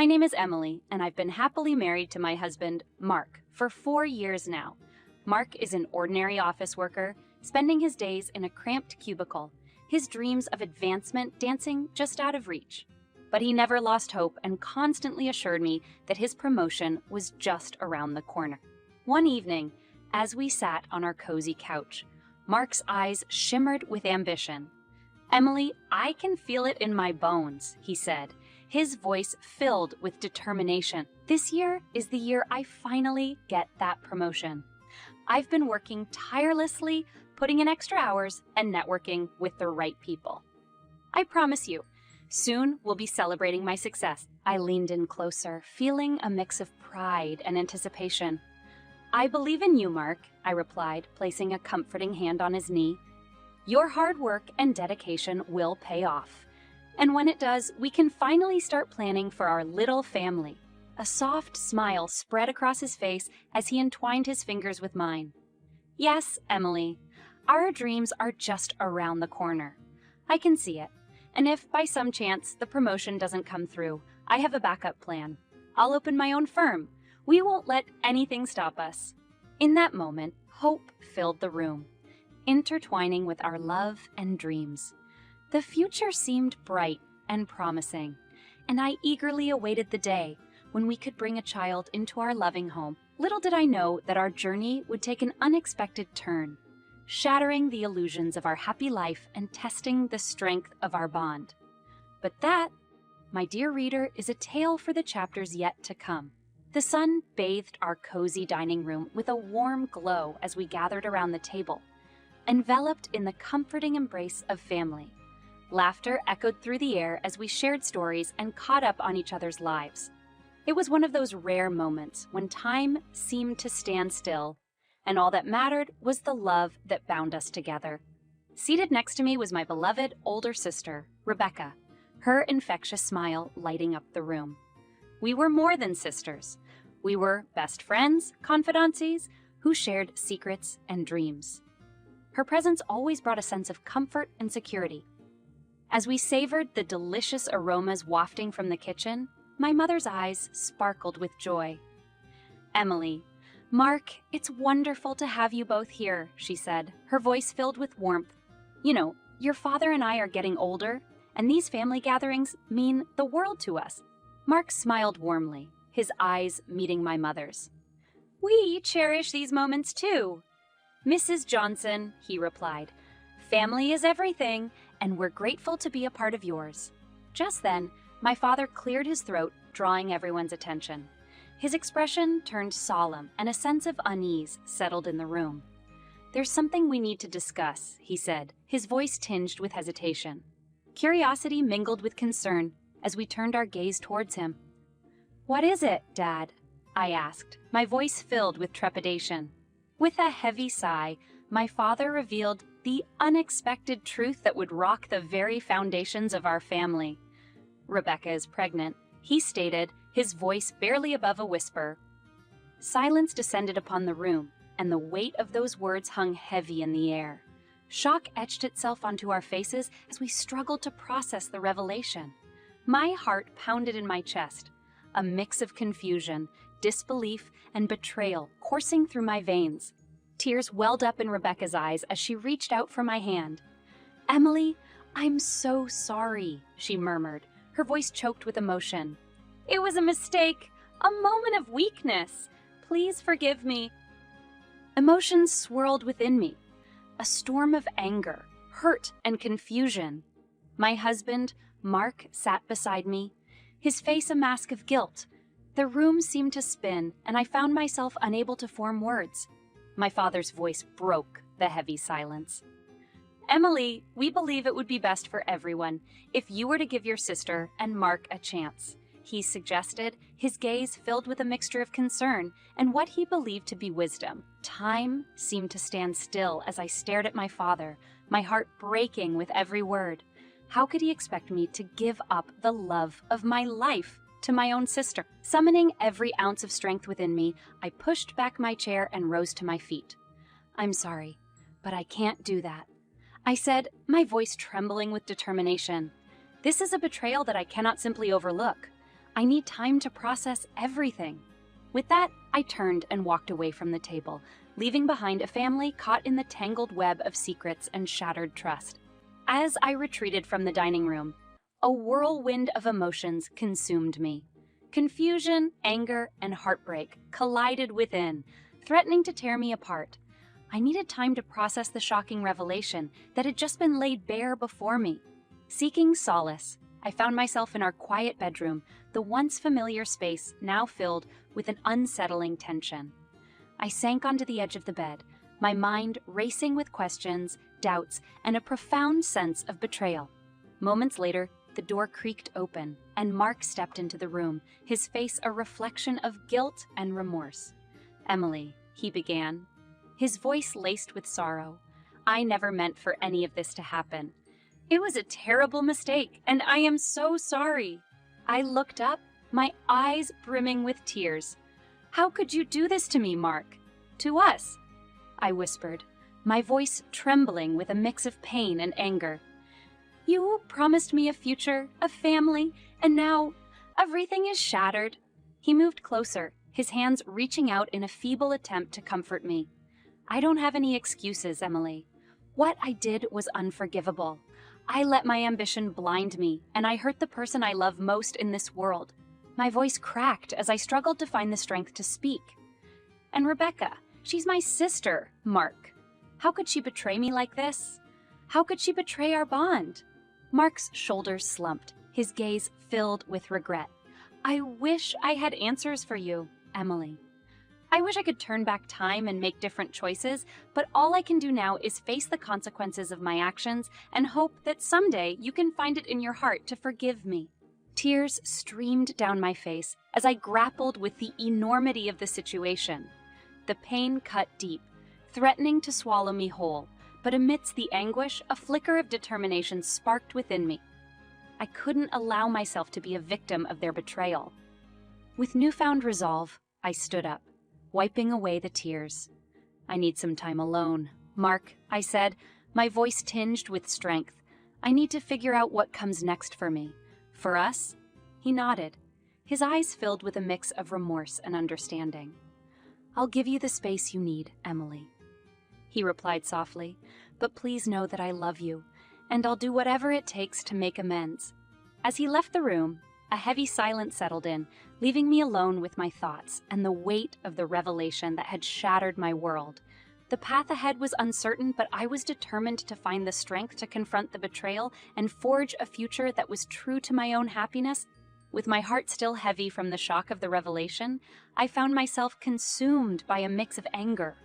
My name is Emily, and I've been happily married to my husband, Mark, for 4 years now. Mark is an ordinary office worker, spending his days in a cramped cubicle, his dreams of advancement dancing just out of reach. But he never lost hope and constantly assured me that his promotion was just around the corner. One evening, as we sat on our cozy couch, Mark's eyes shimmered with ambition. "Emily, I can feel it in my bones," he said, his voice filled with determination. "This year is the year I finally get that promotion. I've been working tirelessly, putting in extra hours, and networking with the right people. I promise you, soon we'll be celebrating my success." I leaned in closer, feeling a mix of pride and anticipation. "I believe in you, Mark," I replied, placing a comforting hand on his knee. "Your hard work and dedication will pay off. And when it does, we can finally start planning for our little family." A soft smile spread across his face as he entwined his fingers with mine. "Yes, Emily, our dreams are just around the corner. I can see it. And if, by some chance, the promotion doesn't come through, I have a backup plan. I'll open my own firm. We won't let anything stop us." In that moment, hope filled the room, intertwining with our love and dreams. The future seemed bright and promising, and I eagerly awaited the day when we could bring a child into our loving home. Little did I know that our journey would take an unexpected turn, shattering the illusions of our happy life and testing the strength of our bond. But that, my dear reader, is a tale for the chapters yet to come. The sun bathed our cozy dining room with a warm glow as we gathered around the table, enveloped in the comforting embrace of family. Laughter echoed through the air as we shared stories and caught up on each other's lives. It was one of those rare moments when time seemed to stand still, and all that mattered was the love that bound us together. Seated next to me was my beloved older sister, Rebecca, her infectious smile lighting up the room. We were more than sisters. We were best friends, confidantes, who shared secrets and dreams. Her presence always brought a sense of comfort and security. As we savored the delicious aromas wafting from the kitchen, my mother's eyes sparkled with joy. "Emily, Mark, it's wonderful to have you both here," she said, her voice filled with warmth. "You know, your father and I are getting older, and these family gatherings mean the world to us." Mark smiled warmly, his eyes meeting my mother's. "We cherish these moments too, Mrs. Johnson," he replied. "Family is everything, and we're grateful to be a part of yours." Just then, my father cleared his throat, drawing everyone's attention. His expression turned solemn, and a sense of unease settled in the room. "There's something we need to discuss," he said, his voice tinged with hesitation. Curiosity mingled with concern as we turned our gaze towards him. "What is it, Dad?" I asked, my voice filled with trepidation. With a heavy sigh, my father revealed the unexpected truth that would rock the very foundations of our family. "Rebecca is pregnant," he stated, his voice barely above a whisper. Silence descended upon the room, and the weight of those words hung heavy in the air. Shock etched itself onto our faces as we struggled to process the revelation. My heart pounded in my chest, a mix of confusion, disbelief, and betrayal coursing through my veins. Tears welled up in Rebecca's eyes as she reached out for my hand. "Emily, I'm so sorry," she murmured, her voice choked with emotion. "It was a mistake, a moment of weakness. Please forgive me." Emotions swirled within me, a storm of anger, hurt, and confusion. My husband, Mark, sat beside me, his face a mask of guilt. The room seemed to spin, and I found myself unable to form words. My father's voice broke the heavy silence. "Emily, we believe it would be best for everyone if you were to give your sister and Mark a chance," he suggested, his gaze filled with a mixture of concern and what he believed to be wisdom. Time seemed to stand still as I stared at my father, my heart breaking with every word. How could he expect me to give up the love of my life to my own sister? Summoning every ounce of strength within me, I pushed back my chair and rose to my feet. "I'm sorry, but I can't do that," I said, my voice trembling with determination. "This is a betrayal that I cannot simply overlook. I need time to process everything. With that, I turned and walked away from the table, leaving behind a family caught in the tangled web of secrets and shattered trust. As I retreated from the dining room, a whirlwind of emotions consumed me. Confusion, anger, and heartbreak collided within, threatening to tear me apart. I needed time to process the shocking revelation that had just been laid bare before me. Seeking solace, I found myself in our quiet bedroom, the once familiar space now filled with an unsettling tension. I sank onto the edge of the bed, my mind racing with questions, doubts, and a profound sense of betrayal. Moments later, the door creaked open, and Mark stepped into the room, his face a reflection of guilt and remorse. "Emily," he began, his voice laced with sorrow, "I never meant for any of this to happen. It was a terrible mistake, and I am so sorry." I looked up, my eyes brimming with tears. "How could you do this to me, Mark? To us?" I whispered, my voice trembling with a mix of pain and anger. "You promised me a future, a family, and now everything is shattered." He moved closer, his hands reaching out in a feeble attempt to comfort me. "I don't have any excuses, Emily. What I did was unforgivable. I let my ambition blind me, and I hurt the person I love most in this world." My voice cracked as I struggled to find the strength to speak. "And Rebecca, she's my sister, Mark. How could she betray me like this? How could she betray our bond?" Mark's shoulders slumped, his gaze filled with regret. "I wish I had answers for you, Emily. I wish I could turn back time and make different choices, but all I can do now is face the consequences of my actions and hope that someday you can find it in your heart to forgive me." Tears streamed down my face as I grappled with the enormity of the situation. The pain cut deep, threatening to swallow me whole, but amidst the anguish, a flicker of determination sparked within me. I couldn't allow myself to be a victim of their betrayal. With newfound resolve, I stood up, wiping away the tears. "I need some time alone, Mark," I said, my voice tinged with strength. "I need to figure out what comes next for me. For us?" He nodded, his eyes filled with a mix of remorse and understanding. "I'll give you the space you need, Emily," he replied softly, "but please know that I love you, and I'll do whatever it takes to make amends." As he left the room, a heavy silence settled in, leaving me alone with my thoughts and the weight of the revelation that had shattered my world. The path ahead was uncertain, but I was determined to find the strength to confront the betrayal and forge a future that was true to my own happiness. With my heart still heavy from the shock of the revelation, I found myself consumed by a mix of anger,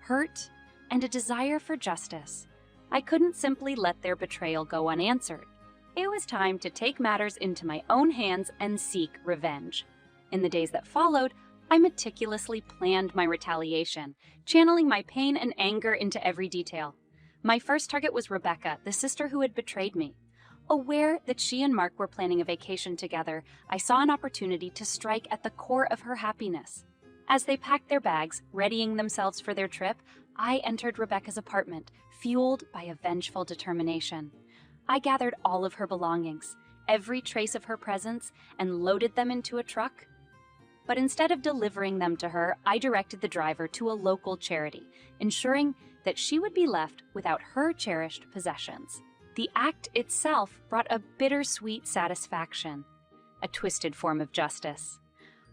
hurt, and a desire for justice. I couldn't simply let their betrayal go unanswered. It was time to take matters into my own hands and seek revenge. In the days that followed, I meticulously planned my retaliation, channeling my pain and anger into every detail. My first target was Rebecca, the sister who had betrayed me. Aware that she and Mark were planning a vacation together, I saw an opportunity to strike at the core of her happiness. As they packed their bags, readying themselves for their trip, I entered Rebecca's apartment, fueled by a vengeful determination. I gathered all of her belongings, every trace of her presence, and loaded them into a truck. But instead of delivering them to her, I directed the driver to a local charity, ensuring that she would be left without her cherished possessions. The act itself brought a bittersweet satisfaction, a twisted form of justice.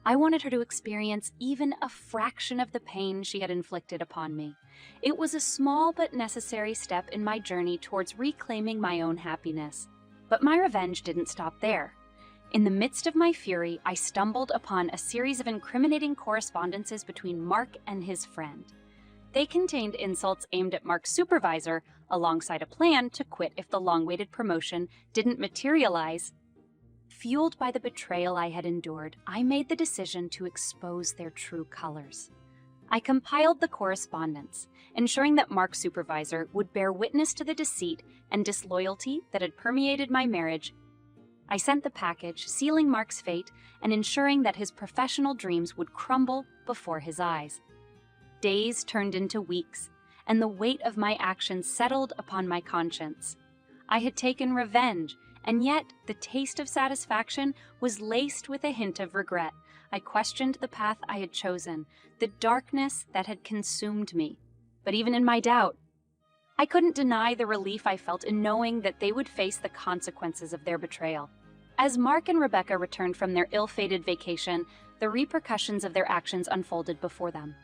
I wanted her to experience even a fraction of the pain she had inflicted upon me. It was a small but necessary step in my journey towards reclaiming my own happiness. But my revenge didn't stop there. In the midst of my fury, I stumbled upon a series of incriminating correspondences between Mark and his friend. They contained insults aimed at Mark's supervisor, alongside a plan to quit if the long-awaited promotion didn't materialize. Fueled by the betrayal I had endured, I made the decision to expose their true colors. I compiled the correspondence, ensuring that Mark's supervisor would bear witness to the deceit and disloyalty that had permeated my marriage. I sent the package, sealing Mark's fate and ensuring that his professional dreams would crumble before his eyes. Days turned into weeks, and the weight of my actions settled upon my conscience. I had taken revenge, And yet, the taste of satisfaction was laced with a hint of regret. I questioned the path I had chosen, the darkness that had consumed me. But even in my doubt, I couldn't deny the relief I felt in knowing that they would face the consequences of their betrayal. As Mark and Rebecca returned from their ill-fated vacation, the repercussions of their actions unfolded before them.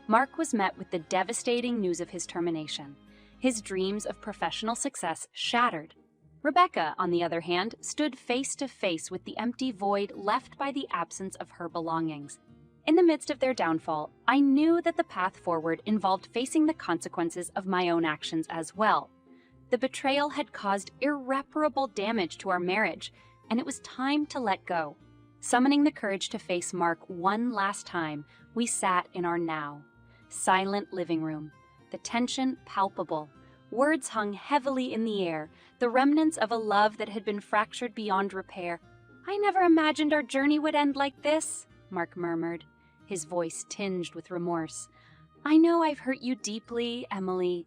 Mark was met with the devastating news of his termination. His dreams of professional success shattered. Rebecca, on the other hand, stood face to face with the empty void left by the absence of her belongings. In the midst of their downfall, I knew that the path forward involved facing the consequences of my own actions as well. The betrayal had caused irreparable damage to our marriage, and it was time to let go. Summoning the courage to face Mark one last time, we sat in our now silent living room, the tension palpable. Words hung heavily in the air, the remnants of a love that had been fractured beyond repair. "I never imagined our journey would end like this," Mark murmured, his voice tinged with remorse. "I know I've hurt you deeply, Emily.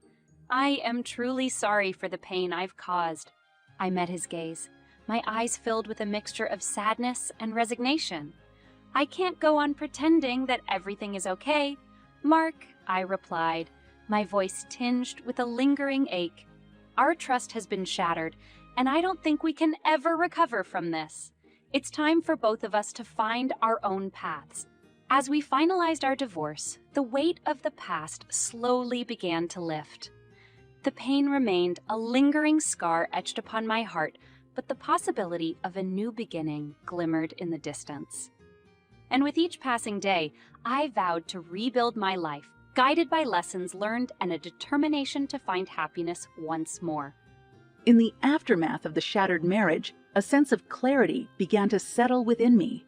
I am truly sorry for the pain I've caused." I met his gaze, my eyes filled with a mixture of sadness and resignation. "I can't go on pretending that everything is okay, Mark," I replied, my voice tinged with a lingering ache. "Our trust has been shattered, and I don't think we can ever recover from this. It's time for both of us to find our own paths." As we finalized our divorce, the weight of the past slowly began to lift. The pain remained, a lingering scar etched upon my heart, but the possibility of a new beginning glimmered in the distance. And with each passing day, I vowed to rebuild my life, guided by lessons learned and a determination to find happiness once more. In the aftermath of the shattered marriage, a sense of clarity began to settle within me.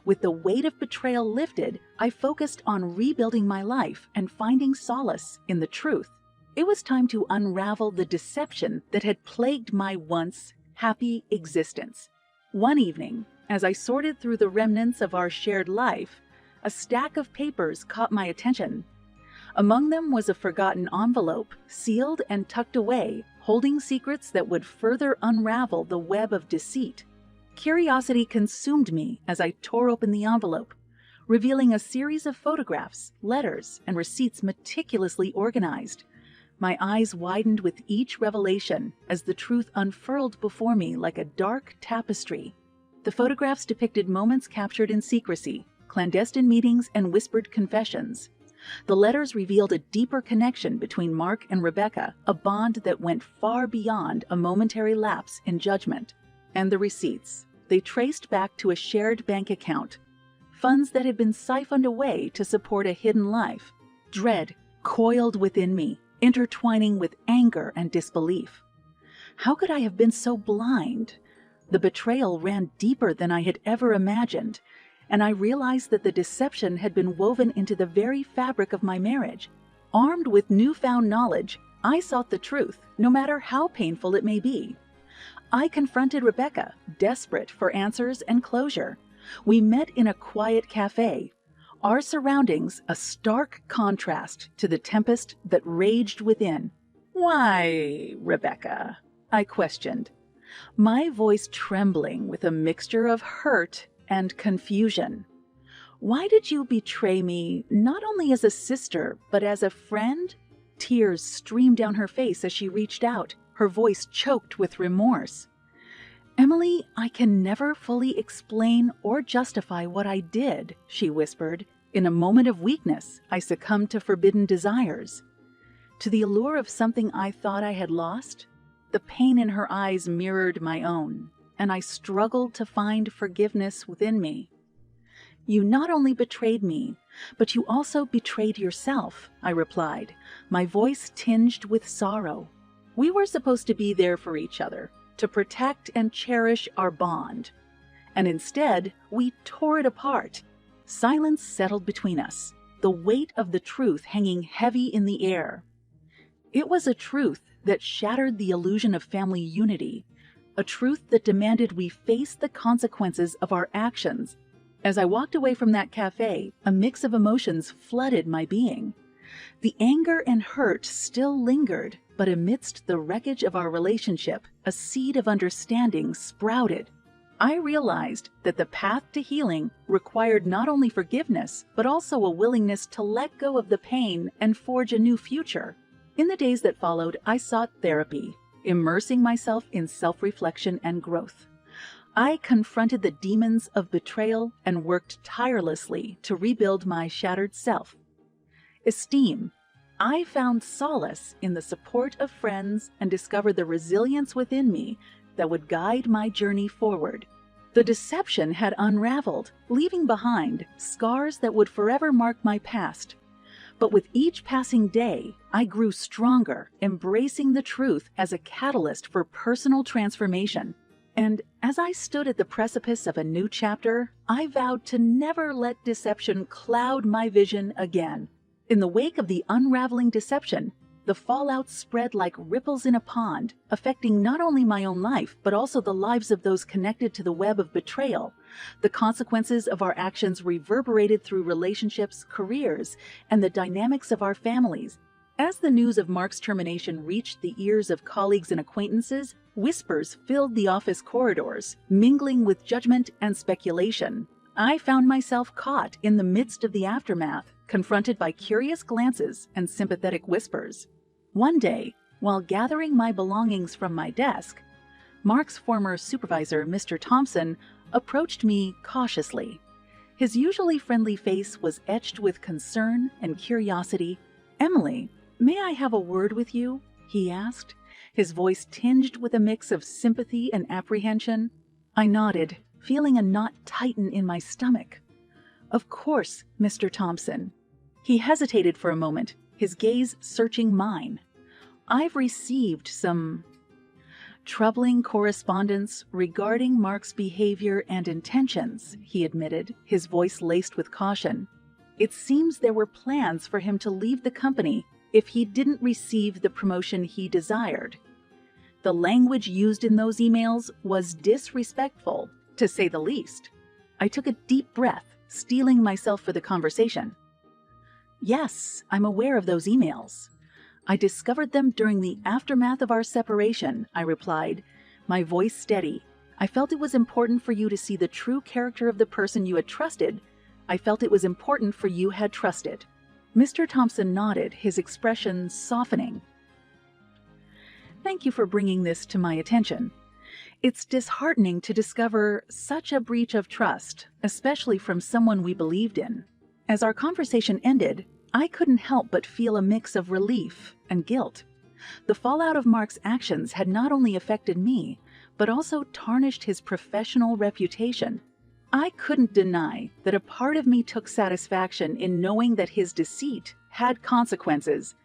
With the weight of betrayal lifted, I focused on rebuilding my life and finding solace in the truth. It was time to unravel the deception that had plagued my once happy existence. One evening, as I sorted through the remnants of our shared life, a stack of papers caught my attention. Among them was a forgotten envelope, sealed and tucked away, holding secrets that would further unravel the web of deceit. Curiosity consumed me as I tore open the envelope, revealing a series of photographs, letters, and receipts meticulously organized. My eyes widened with each revelation as the truth unfurled before me like a dark tapestry. The photographs depicted moments captured in secrecy, clandestine meetings, and whispered confessions. The letters revealed a deeper connection between Mark and Rebecca, a bond that went far beyond a momentary lapse in judgment. And the receipts, they traced back to a shared bank account, funds that had been siphoned away to support a hidden life. Dread coiled within me, intertwining with anger and disbelief. How could I have been so blind? The betrayal ran deeper than I had ever imagined, and I realized that the deception had been woven into the very fabric of my marriage. Armed with newfound knowledge, I sought the truth, no matter how painful it may be. I confronted Rebecca, desperate for answers and closure. We met in a quiet cafe, our surroundings a stark contrast to the tempest that raged within. "Why, Rebecca?" I questioned, my voice trembling with a mixture of hurt and confusion. "Why did you betray me, not only as a sister, but as a friend?" Tears streamed down her face as she reached out, her voice choked with remorse. "Emily, I can never fully explain or justify what I did," she whispered. "In a moment of weakness, I succumbed to forbidden desires. To the allure of something I thought I had lost." The pain in her eyes mirrored my own, and I struggled to find forgiveness within me. "You not only betrayed me, but you also betrayed yourself," I replied, my voice tinged with sorrow. "We were supposed to be there for each other, to protect and cherish our bond. And instead, we tore it apart." Silence settled between us, the weight of the truth hanging heavy in the air. It was a truth that shattered the illusion of family unity, a truth that demanded we face the consequences of our actions. As I walked away from that cafe, a mix of emotions flooded my being. The anger and hurt still lingered, but amidst the wreckage of our relationship, a seed of understanding sprouted. I realized that the path to healing required not only forgiveness, but also a willingness to let go of the pain and forge a new future. In the days that followed, I sought therapy, immersing myself in self-reflection and growth. I confronted the demons of betrayal and worked tirelessly to rebuild my shattered self. Esteem. I found solace in the support of friends and discovered the resilience within me that would guide my journey forward. The deception had unraveled, leaving behind scars that would forever mark my past. But with each passing day, I grew stronger, embracing the truth as a catalyst for personal transformation. And as I stood at the precipice of a new chapter, I vowed to never let deception cloud my vision again. In the wake of the unraveling deception, the fallout spread like ripples in a pond, affecting not only my own life, but also the lives of those connected to the web of betrayal. The consequences of our actions reverberated through relationships, careers, and the dynamics of our families. As the news of Mark's termination reached the ears of colleagues and acquaintances, whispers filled the office corridors, mingling with judgment and speculation. I found myself caught in the midst of the aftermath, confronted by curious glances and sympathetic whispers. One day, while gathering my belongings from my desk, Mark's former supervisor, Mr. Thompson, approached me cautiously. His usually friendly face was etched with concern and curiosity. "Emily, may I have a word with you?" he asked, his voice tinged with a mix of sympathy and apprehension. I nodded, feeling a knot tighten in my stomach. "Of course, Mr. Thompson." He hesitated for a moment, his gaze searching mine. "I've received some troubling correspondence regarding Mark's behavior and intentions," he admitted, his voice laced with caution. "It seems there were plans for him to leave the company if he didn't receive the promotion he desired. The language used in those emails was disrespectful, to say the least." I took a deep breath, steeling myself for the conversation. "Yes, I'm aware of those emails. I discovered them during the aftermath of our separation," I replied, my voice steady. "I felt it was important for you to see the true character of the person you had trusted. I felt it was important for you had trusted." Mr. Thompson nodded, his expression softening. "Thank you for bringing this to my attention. It's disheartening to discover such a breach of trust, especially from someone we believed in." As our conversation ended, I couldn't help but feel a mix of relief and guilt. The fallout of Mark's actions had not only affected me, but also tarnished his professional reputation. I couldn't deny that a part of me took satisfaction in knowing that his deceit had consequences,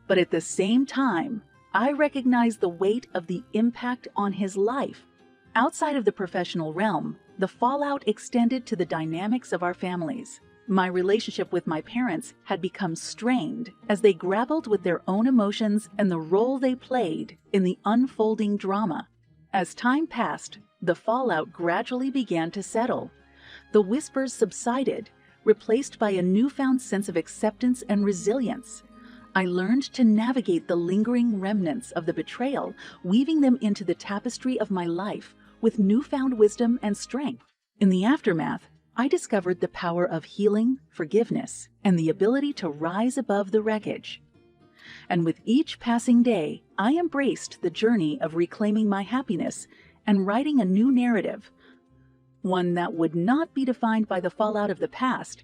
but at the same time, I recognized the weight of the impact on his life. Outside of the professional realm, the fallout extended to the dynamics of our families. My relationship with my parents had become strained as they grappled with their own emotions and the role they played in the unfolding drama. As time passed, the fallout gradually began to settle. The whispers subsided, replaced by a newfound sense of acceptance and resilience. I learned to navigate the lingering remnants of the betrayal, weaving them into the tapestry of my life with newfound wisdom and strength. In the aftermath, I discovered the power of healing, forgiveness, and the ability to rise above the wreckage. And with each passing day, I embraced the journey of reclaiming my happiness and writing a new narrative, one that would not be defined by the fallout of the past,